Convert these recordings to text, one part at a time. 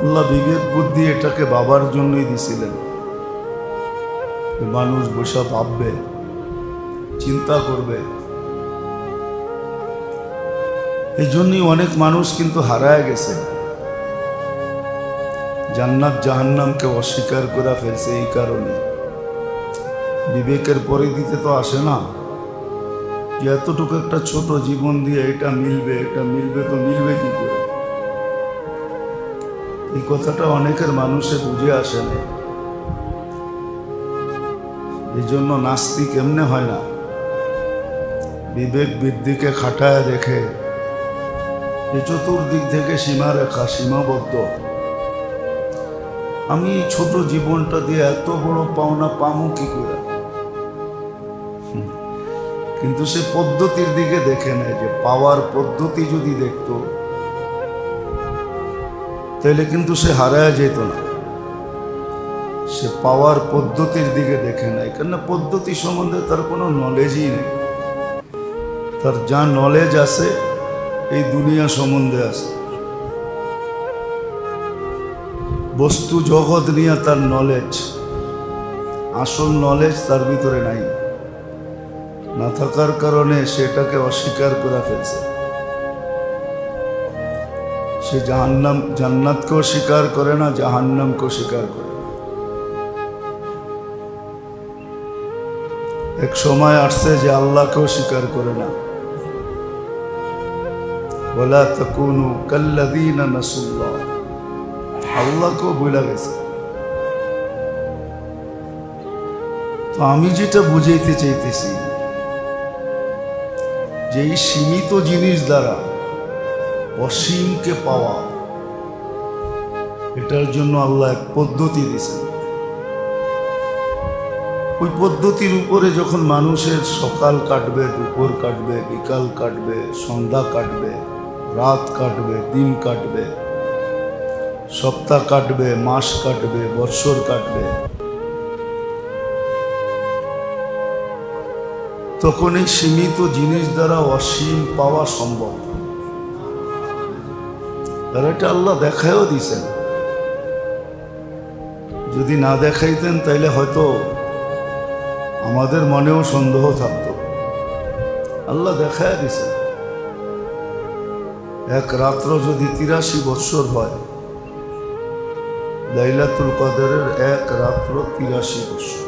আল্লাহ বিবেক বুদ্ধি এটাকে বাবার জন্যই দিছিলেন, মানুষ বসে ভাববে, চিন্তা করবে। এই জন্যই অনেক মানুষ কিন্তু হারায় গেছে, জান্নাত জাহান্নামকে অস্বীকার করে ফেলছে। এই কারণে বিবেকের পরিধিতে তো আসে না যে এতটুকু একটা ছোট জীবন দিয়ে এটা মিলবে, এটা মিলবে, তো মিলবে কি করে? এই কথাটা অনেকের মানুষে বুঝে আসে না। এই জন্য নাস্তিক এমনি হয় না, বিবেক বৃদ্ধিকে খাটায় দেখে যে চতুর্দিক থেকে সীমারেখা, সীমাবদ্ধ। আমি ছোট জীবনটা দিয়ে এত বড় পাওনা পামু কি করে? কিন্তু সে পদ্ধতির দিকে দেখে নেয়, যে পাওয়ার পদ্ধতি যদি দেখত তাহলে কিন্তু সে হারায় যেত না। সে পাওয়ার পদ্ধতির দিকে দেখে নেয়, কেন পদ্ধতি সম্বন্ধে তার কোনো নলেজই নেই। তার যা নলেজ আছে এই দুনিয়া সম্বন্ধে আছে, বস্তু জগৎ নিয়ে তার নলেজ, আসল নলেজ তার ভিতরে নাই। না থাকার কারণে সেটাকে অস্বীকার করে ফেলছে। সে জান্নাতকেও স্বীকার করে না, জাহান্নামকেও স্বীকার করে। এক সময় আসছে যে আল্লাহকেও স্বীকার করে না। ওয়ালা তাকুনু কাল্লাযীনা নাসুল্লাহ, আল্লাহকেও ভুলে গেছে। তো আমি যেটা বুঝাইতে চাইতেছি, যে এই সীমিত জিনিস দ্বারা অসীমকে পাওয়া, এটার জন্য আল্লাহ এক পদ্ধতি দিয়েছেন। ওই পদ্ধতির উপরে যখন মানুষের সকাল কাটবে, দুপুর কাটবে, বিকাল কাটবে, সন্ধ্যা কাটবে, রাত কাটবে, দিন কাটবে, সপ্তাহ কাটবে, মাস কাটবে, বৎসর কাটবে, তখন এই সীমিত জিনিস দ্বারা অসীম পাওয়া সম্ভব। আর এটা আল্লাহ দেখায়ও দিছেন। যদি না দেখাইতেন তাইলে হয়তো আমাদের মনেও সন্দেহ থাকতো। আল্লাহ দেখায় দিছেন। এক রাত্র যদি 83 বৎসর হয়, লাইলাতুল কদরের এক রাত্র 83 বৎসর,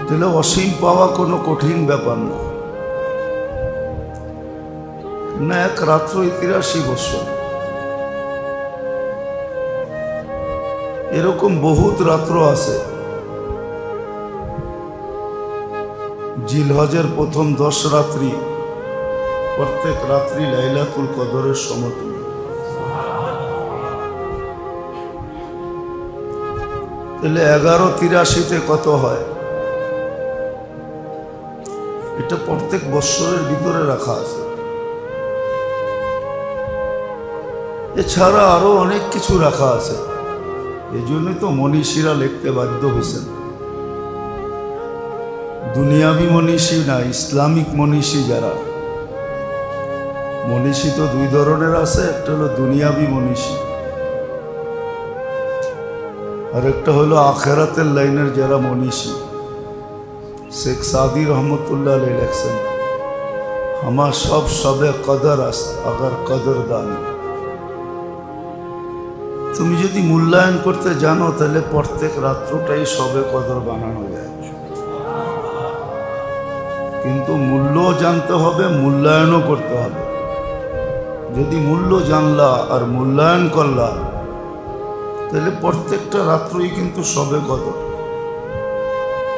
তাহলে অসীম পাওয়া কোনো কঠিন ব্যাপার না। না, এক রাত্রই 83 বৎসর। এরকম বহুত রাত্র আছে। জিলহজের প্রথম 10 রাত্রি, প্রত্যেক রাত্রি লাইলাতুল কদরের সমতুল্য। তাহলে 1183-তে কত হয়? এটা প্রত্যেক বৎসরের ভিতরে রাখা আছে। এছাড়া আরো অনেক কিছু রাখা আছে। এই জন্যই তো মনীষীরা লিখতে বাধ্য হয়েছেন। দুনিয়াবি মনীষী না, ইসলামিক মনীষী যারা। মনীষী তো দুই ধরনের আছে, একটা হলো দুনিয়াবি মনীষী, আর একটা হলো আখেরাতের লাইনের যারা মনীষী। শেখ সাদি রহমতুল্লাহ আলাইহি লিখছেন, আমার সব সবে কদর আস্ত আগার কদর দানি। তুমি যদি মূল্যায়ন করতে জানো তাহলে প্রত্যেক রাত্রটাই সবে কদর বানানো যায়। কিন্তু মূল্য জানতে হবে, মূল্যায়নও করতে হবে। যদি মূল্য জানলা আর মূল্যায়ন করলা তাহলে প্রত্যেকটা রাত্রই কিন্তু সবে কদর।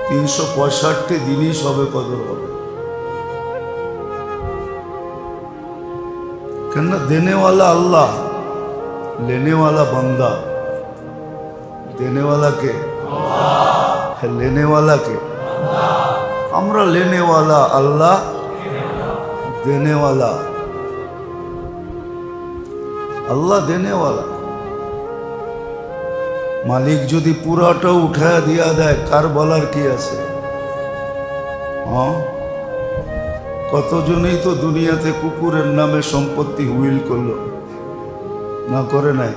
365 দিনই সবে কদর হবে। কেননা দেনেওয়ালা আল্লাহ, लेनेवाला बंदा। देनेवाला के है, लेनेवाला के हमरा लेनेवाला अल्लाह, देनेवाला अल्लाह, देनेवाला। मालिक যদি পুরাটা উঠায় দিয়া দেয়, কার বলার কি আছে? হ্যাঁ, কতজনেই তো দুনিয়াতে কুকুরের নামে সম্পত্তি হুইল করলো, না করে নাই?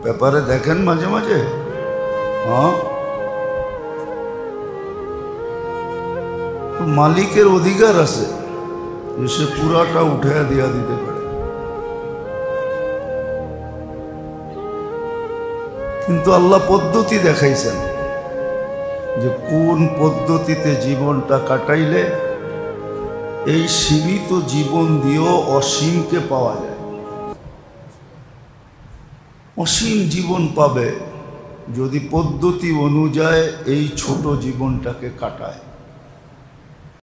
পেপারে দেখেন মাঝে মাঝে। হ্যাঁ, তো মালিকের অধিকার আছে যে সে পুরাটা উঠে দিয়া দিতে পারে, কিন্তু আল্লাহ পদ্ধতি দেখাইছেন যে কোন পদ্ধতিতে জীবনটা কাটাইলে এই সীমিত জীবন দিয়েও অসীমকে পাওয়া যায়। অসীম জীবন পাবে যদি পদ্ধতি অনুযায়ী এই ছোট জীবনটাকে কাটায়।